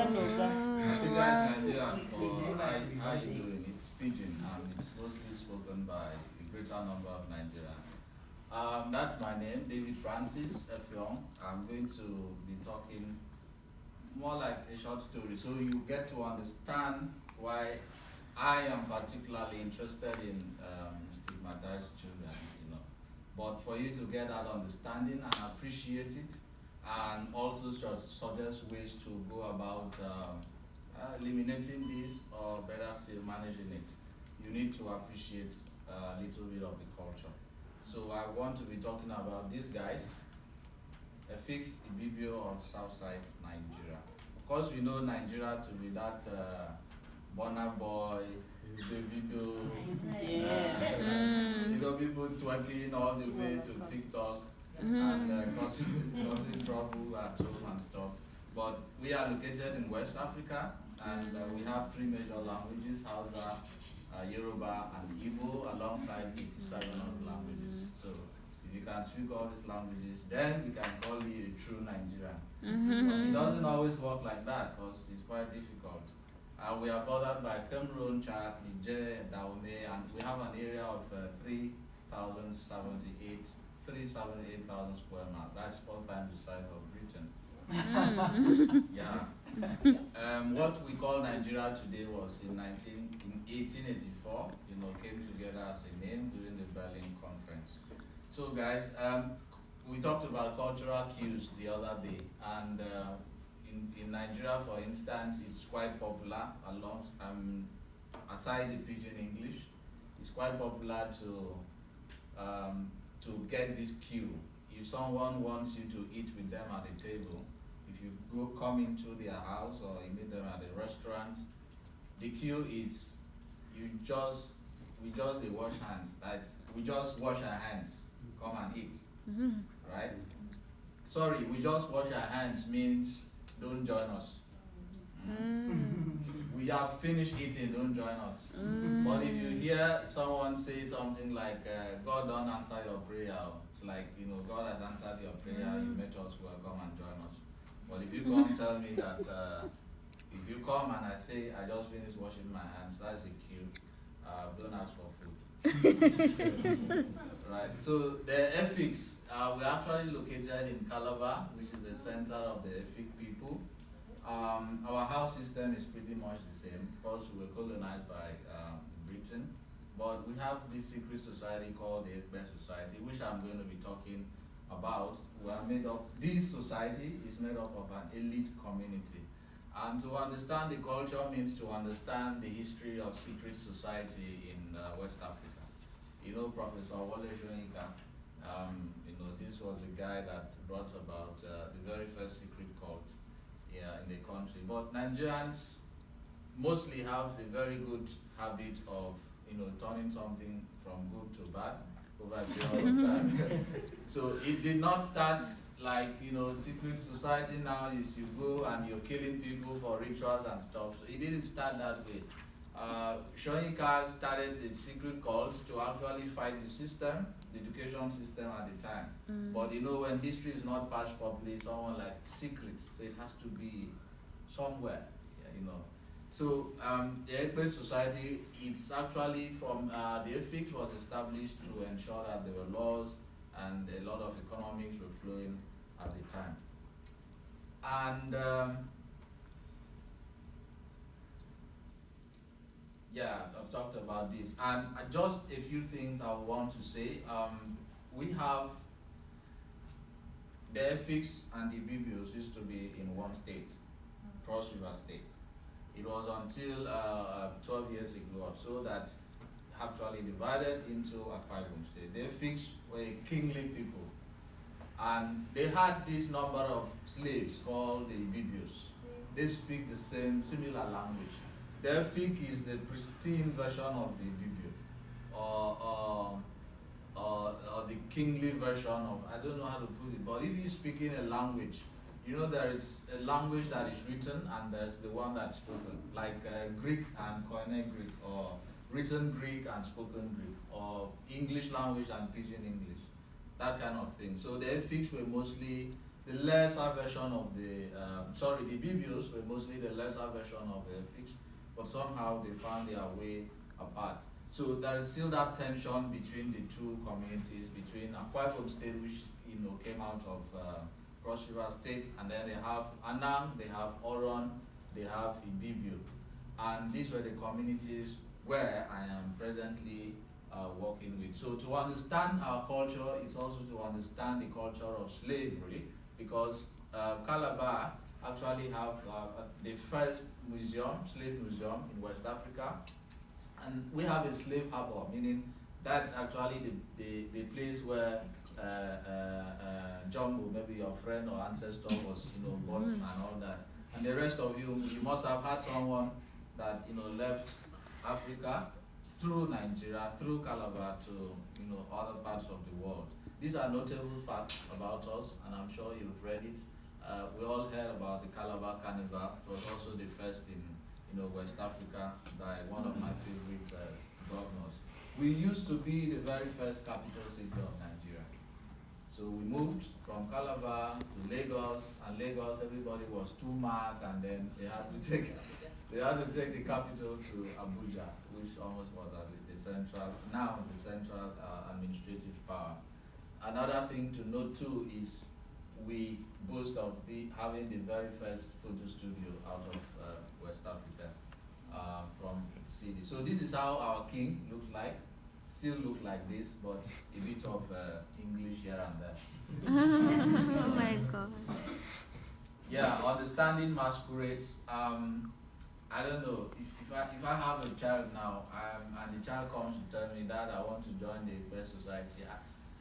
Nigerian for how you doing? It's pidgin and it's mostly spoken by a greater number of Nigerians. That's my name, David Francis Efiong. I'm going to be talking more like a short story, so you get to understand why I am particularly interested in stigmatized children, But for you to get that understanding and appreciate it, and also suggest ways to go about eliminating this or better still managing it, you need to appreciate a little bit of the culture. So I want to be talking about these guys, Efiks, Ibibios of South of Nigeria. Of course, we know Nigeria to be that Burna Boy, Davido, people twerking all the way to TikTok and causing trouble at home and stuff. But we are located in West Africa, and we have three major languages: Hausa, Yoruba, and Igbo, alongside 87 other languages. So if you can speak all these languages, then we can call you a true Nigerian. But it doesn't always work like that, because it's quite difficult. We are bordered by Cameroon, Chad, Niger, Dahomey, and we have an area of 378,000 square miles. That's 4 times the size of Britain. Yeah. What we call Nigeria today was in 1884, came together as a name during the Berlin Conference. So guys, we talked about cultural cues the other day, and in Nigeria, for instance, it's quite popular aside the pidgin English. It's quite popular to get this cue. If someone wants you to eat with them at the table, if you come into their house or you meet them at a restaurant, the cue is we just wash hands. We just wash our hands. Come and eat, right? Sorry, we just wash our hands means don't join us. We have finished eating, don't join us. But if you hear someone say something like, God don't answer your prayer, it's like, God has answered your prayer, you met us, well, come and join us. But if you come tell me that, if you come and I say, I just finished washing my hands, that's a cue, don't ask for food. Right, so the Efiks, we're actually located in Calabar, which is the center of the Efik people. Our house system is pretty much the same. Of course, we were colonized by Britain, but we have this secret society called the Efiks Society, which I'm going to be talking about. This society is made up of an elite community. And to understand the culture means to understand the history of secret society in West Africa. Professor Wole Soyinka, this was the guy that brought about the very first secret cult in the country. But Nigerians mostly have a very good habit of, turning something from good to bad over a period of time. So it did not start like, secret society now is you go and you're killing people for rituals and stuff. So it didn't start that way. Soyinka started the secret cults to actually fight the system, the education system at the time. But when history is not passed properly, someone like secrets, so it has to be somewhere, So the Efiks Society, it's actually from, the Efiks was established to ensure that there were laws and a lot of economics were flowing at the time. And yeah, I've talked about this. And just a few things I want to say. We have the Efiks and the Ibibios used to be in one state, Cross River State. It was until 12 years ago or so that actually divided into Akwa Ibom State. The Efiks were kingly people, and they had this number of slaves called the Ibibios. They speak the similar language. The Efik is the pristine version of the Ibibio, or the kingly version of, I don't know how to put it, but if you speak in a language, there is a language that is written and there's the one that's spoken, like Greek and Koine Greek, or written Greek and spoken Greek, or English language and pidgin English, that kind of thing. So the Efiks were mostly the lesser version of the, the Ibibios were mostly the lesser version of the Efiks, but somehow they found their way apart. So there is still that tension between the two communities, between Akwa Ibom State, which came out of Cross River State, and then they have Anang, they have Oron, they have Ibibio. And these were the communities where I am presently working with. So to understand our culture, it's also to understand the culture of slavery, because Calabar actually have the first museum, slave museum in West Africa. And we have a slave harbor, meaning that's actually the place where Jumbo, maybe your friend or ancestor, was born and all that. And the rest of you must have had someone that left Africa through Nigeria, through Calabar to other parts of the world. These are notable facts about us, and I'm sure you've read it. We all heard about the Calabar Carnival. It was also the first in West Africa by one of my favorite governors. We used to be the very first capital city of Nigeria. So we moved from Calabar to Lagos, and Lagos, everybody was too mad, and then they had to take the capital to Abuja, which almost was the central, now is the central administrative power. Another thing to note too is we boast of having the very first photo studio out of West Africa from CD. So this is how our king looked like. Still look like this, but a bit of English here and there. Oh my God. Yeah, understanding masquerades. I don't know, if I have a child now, and the child comes to tell me that I want to join the Efiks Society,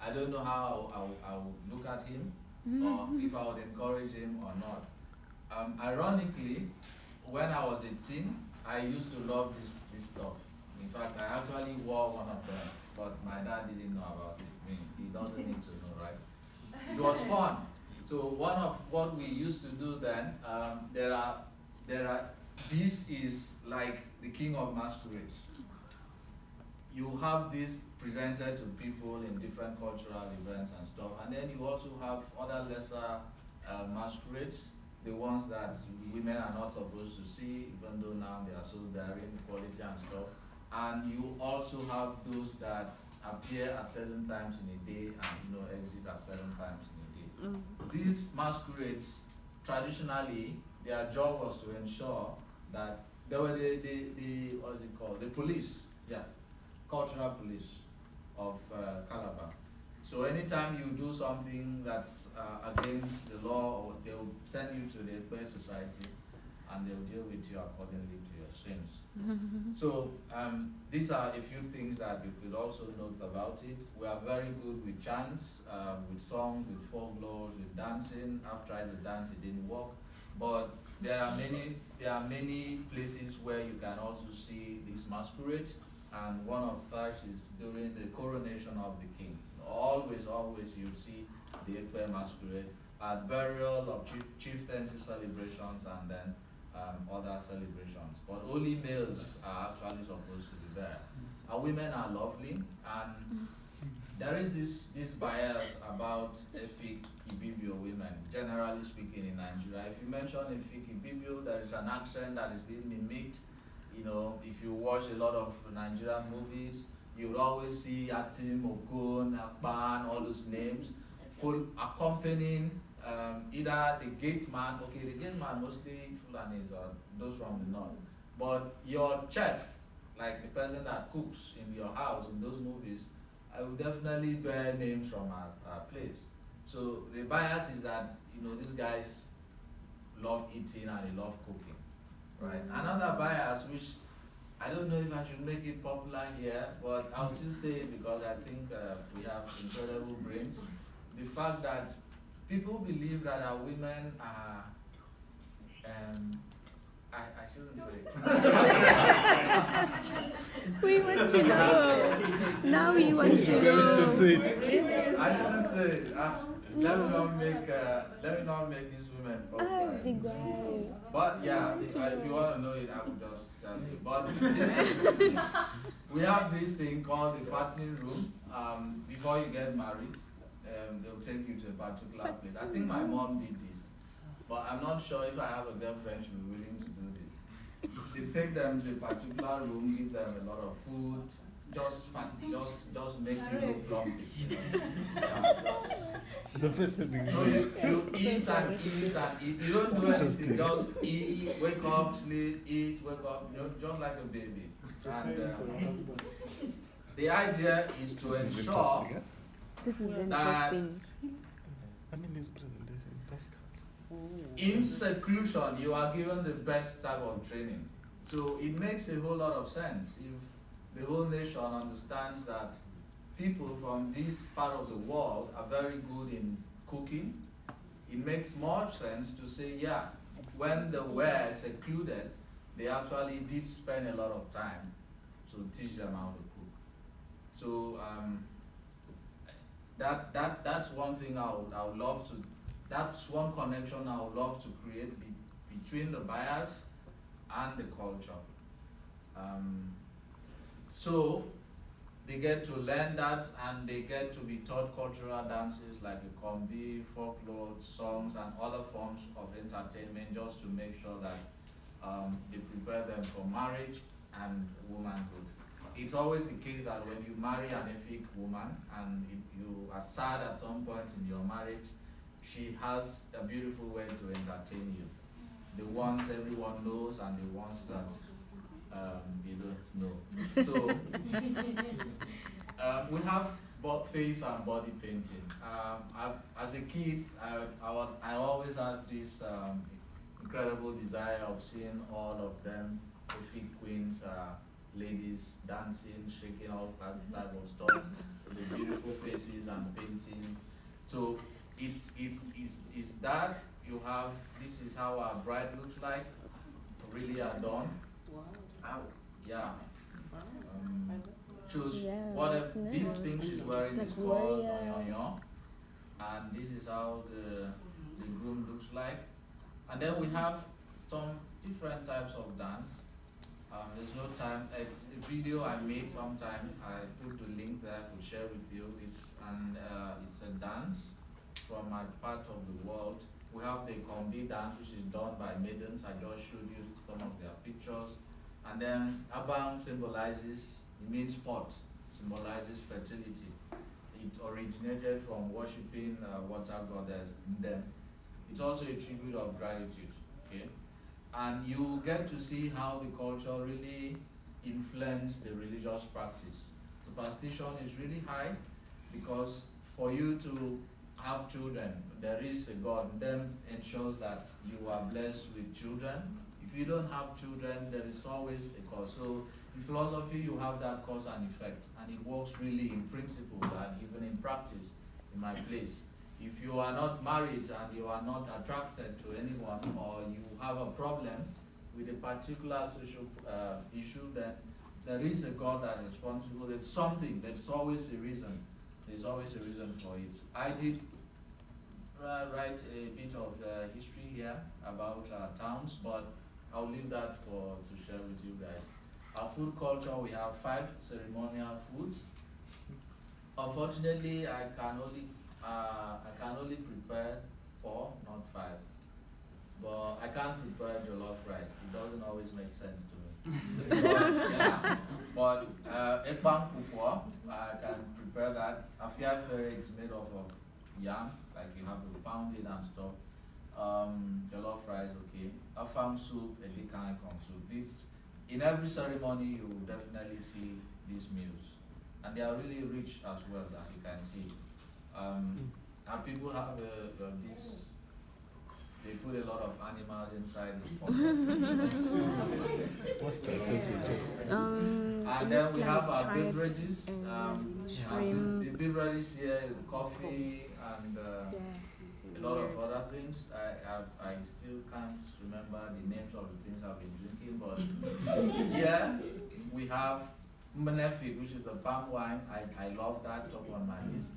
I don't know how I would look at him, or if I would encourage him or not. Ironically, when I was 18, I used to love this stuff. In fact, I actually wore one of them, but my dad didn't know about it. I mean, he doesn't need to know, right? It was fun. So one of what we used to do then, this is like the king of masquerades. You have this presented to people in different cultural events and stuff, and then you also have other lesser masquerades, the ones that women are not supposed to see, even though now they are so daring, quality and stuff. And you also have those that appear at certain times in a day and exit at certain times in a day. These masquerades, traditionally, their job was to ensure that they were the what's it called? The police, cultural police of Calabar. So anytime you do something that's against the law, or they will send you to the Efiks Society, and they will deal with you accordingly to your sins. So these are a few things that you could also note about it. We are very good with chants, with songs, with folklore, with dancing. I've tried to dance, it didn't work. But there are many places where you can also see this masquerade, and one of such is during the coronation of the king. Always you see the Efiks masquerade at burial of chieftaincy celebrations, and then other celebrations. But only males are actually supposed to be there. Our women are lovely, and there is this bias about Efik Ibibio women, generally speaking, in Nigeria. If you mention Efik Ibibio, there is an accent that is being mimicked. If you watch a lot of Nigerian movies, you will always see Atim, Okun, Akban, all those names, accompanying either the gate man. Okay, the gate man mostly Fulanis or those from the north. But your chef, like the person that cooks in your house in those movies, I will definitely bear names from our place. So the bias is that these guys love eating and they love cooking, right? Another bias, which I don't know if I should make it popular here, but I'll still say it because I think we have incredible brains. The fact that people believe that our women are, I shouldn't say. We want to know. Now we want to know. I shouldn't say. Let me not make these women popular. But yeah, if you want to know it, I will just tell you. But we have this thing called the fattening room. Before you get married, they'll take you to a particular place. I think my mom did this, but I'm not sure if I have a girlfriend she'll be willing to do this. They take them to a particular room, give them a lot of food, just make you look grumpy. You know? Yeah. So you eat and eat and eat. You don't do anything, just eat, wake up, sleep, eat, wake up, you know, just like a baby. And the idea is to ensure this is that interesting. In seclusion, you are given the best type of training. So it makes a whole lot of sense if the whole nation understands that people from this part of the world are very good in cooking. It makes more sense to say, yeah, when they were secluded, they actually did spend a lot of time to teach them how to cook. So that's one thing I would love to. That's one connection I would love to create between the buyers and the culture. So they get to learn that, and they get to be taught cultural dances like the kombi, folklore, songs, and other forms of entertainment, just to make sure that they prepare them for marriage and womanhood. It's always the case that when you marry an Efik woman and you are sad at some point in your marriage, she has a beautiful way to entertain you. The ones everyone knows and the ones that you don't know. So we have both face and body painting. As a kid, I always had this incredible desire of seeing all of them, Efik queens, ladies dancing, shaking, all that type of stuff, the beautiful faces and paintings. So it's that you have. This is how our bride looks like, really adorned. Wow. Yeah. Choose Yeah, whatever nice. this thing she's wearing It's is like called warrior. Nyonyo, and this is how the groom looks like. And then we have some different types of dance. There's no time. It's a video I made sometime. I put the link there. I will share with you. It's a dance from my part of the world. We have the kombi dance, which is done by maidens. I just showed you some of their pictures. And then Abang symbolizes, it means pot, symbolizes fertility. It originated from worshipping water goddess Ndem. It's also a tribute of gratitude. Okay, and you get to see how the culture really influenced the religious practice. Superstition is really high because for you to have children, there is a God, and then ensures that you are blessed with children. If you don't have children, there is always a cause. So in philosophy, you have that cause and effect, and it works really in principle and even in practice in my place. If you are not married and you are not attracted to anyone, or you have a problem with a particular social issue, then there is a God that is responsible. There's something, there's always a reason. There's always a reason for it. I did write a bit of history here about towns, but I'll leave that to share with you guys. Our food culture, we have 5 ceremonial foods. Unfortunately, I can only prepare 4, not 5. But I can't prepare jollof rice. It doesn't always make sense to me. But ekpang pupwa, I can prepare that. Afia fere is made of yam, like you have to pound it and stuff. Jollof rice, okay. Afang soup, edikang soup. This, in every ceremony, you will definitely see these meals, and they are really rich as well, as you can see. And people have this. They put a lot of animals inside the pot. And then we have our beverages. Shrimp. The beverages here is coffee and a lot of other things. I still can't remember the names of the things I've been drinking, but here we have Mbenefik, which is the palm wine. I love that, top on my list.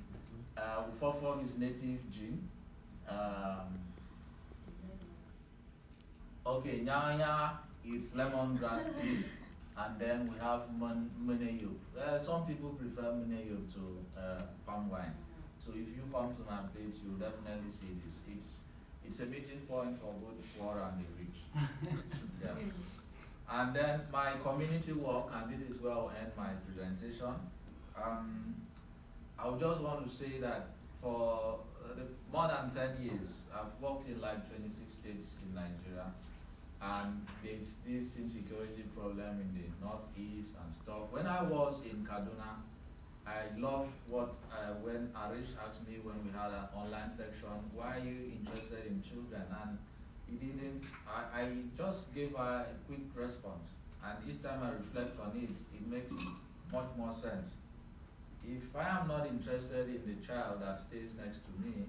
Ufofog is native gin. Okay, Nyanya is lemongrass tea, and then we have Meneyup. Some people prefer Meneyup to palm wine. So if you come to my plate, you'll definitely see this. It's a meeting point for both the poor and the rich. Yeah. And then my community work, and this is where I'll end my presentation. I would just want to say that for more than 10 years, I've worked in like 26 states in Nigeria, and there's this insecurity problem in the northeast and stuff. When I was in Kaduna, I loved what when Arish asked me when we had an online section, why are you interested in children? And he didn't, I just gave her a quick response. And each time I reflect on it, it makes much more sense. If I am not interested in the child that stays next to me,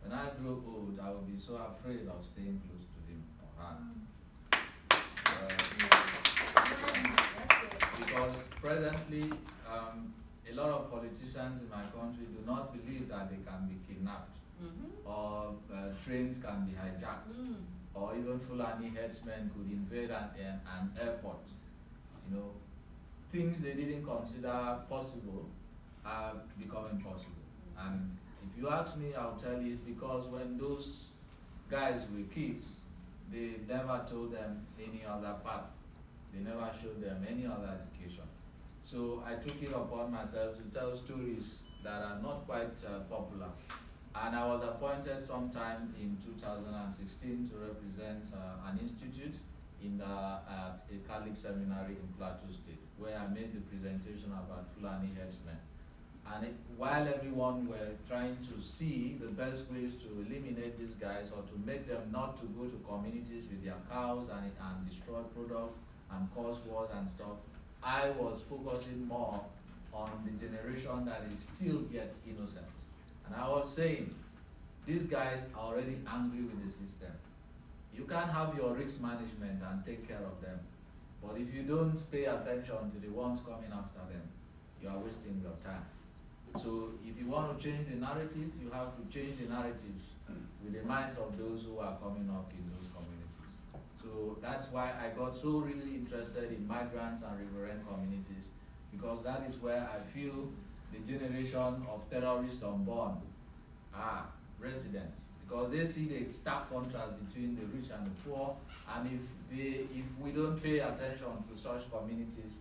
when I grow old, I will be so afraid of staying close to him or her. Because presently, a lot of politicians in my country do not believe that they can be kidnapped, or trains can be hijacked, or even Fulani headsmen could invade an airport. You know, things they didn't consider possible are becoming possible. And if you ask me, I'll tell you it's because when those guys were kids, they never told them any other path. They never showed them any other education. So I took it upon myself to tell stories that are not quite popular. And I was appointed sometime in 2016 to represent an institute at a Catholic seminary in Plateau State, where I made the presentation about Fulani headsmen. And while everyone were trying to see the best ways to eliminate these guys or to make them not to go to communities with their cows and destroy products and cause wars and stuff, I was focusing more on the generation that is still yet innocent. And I was saying, these guys are already angry with the system. You can't have your risk management and take care of them. But if you don't pay attention to the ones coming after them, you are wasting your time. So if you want to change the narrative, you have to change the narratives with the minds of those who are coming up in those communities. So that's why I got so really interested in migrant and riverine communities, because that is where I feel the generation of terrorists unborn are resident, because they see the stark contrast between the rich and the poor, and if we don't pay attention to such communities,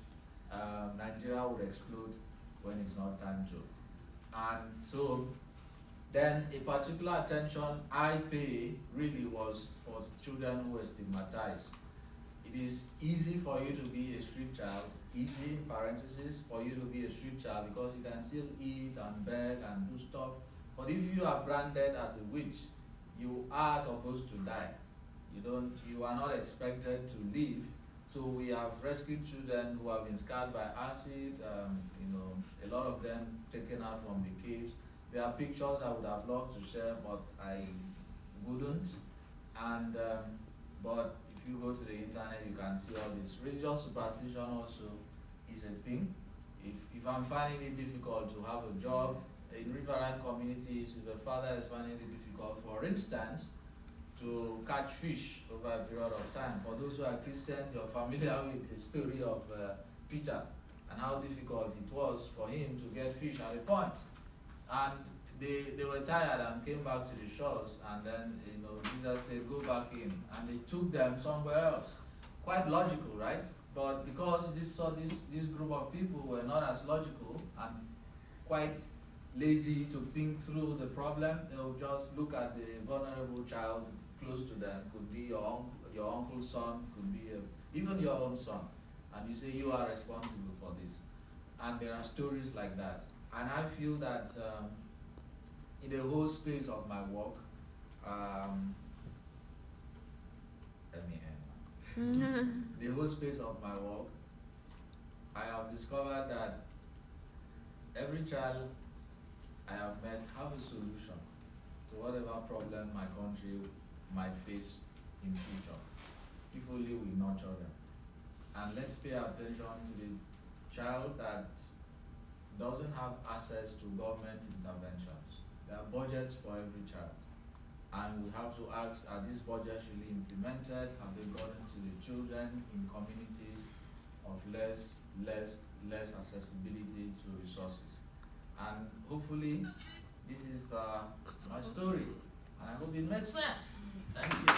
Nigeria would explode when it's not time to. And so then a particular attention I pay really was for children who were stigmatized. It is easy for you to be a street child, easy in parentheses for you to be a street child because you can still eat and beg and do stuff. But if you are branded as a witch, you are supposed to die. You are not expected to live. So we have rescued children who have been scarred by acid, a lot of them taken out from the caves. There are pictures I would have loved to share, but I wouldn't. And but if you go to the internet, you can see all this. Religious superstition also is a thing. If I'm finding it difficult to have a job in riverine communities, if the father is finding it difficult, for instance, to catch fish over a period of time. For those who are Christians, you're familiar with the story of Peter and how difficult it was for him to get fish at a point. And they were tired and came back to the shores, and then Jesus said, go back in, and they took them somewhere else. Quite logical, right? But because this group of people were not as logical and quite lazy to think through the problem, they'll just look at the vulnerable child close to them. Could be your uncle's son, could be even your own son, and you say you are responsible for this. And there are stories like that. And I feel that in the whole space of my work, let me end. The whole space of my work, I have discovered that every child I have met have a solution to whatever problem my country might face in future, if only we nurture them. And let's pay attention to the child that doesn't have access to government interventions. There are budgets for every child. And we have to ask, are these budgets really implemented? Have they gotten to the children in communities of less accessibility to resources? And hopefully, This is my story, and I hope it makes sense. Thank you.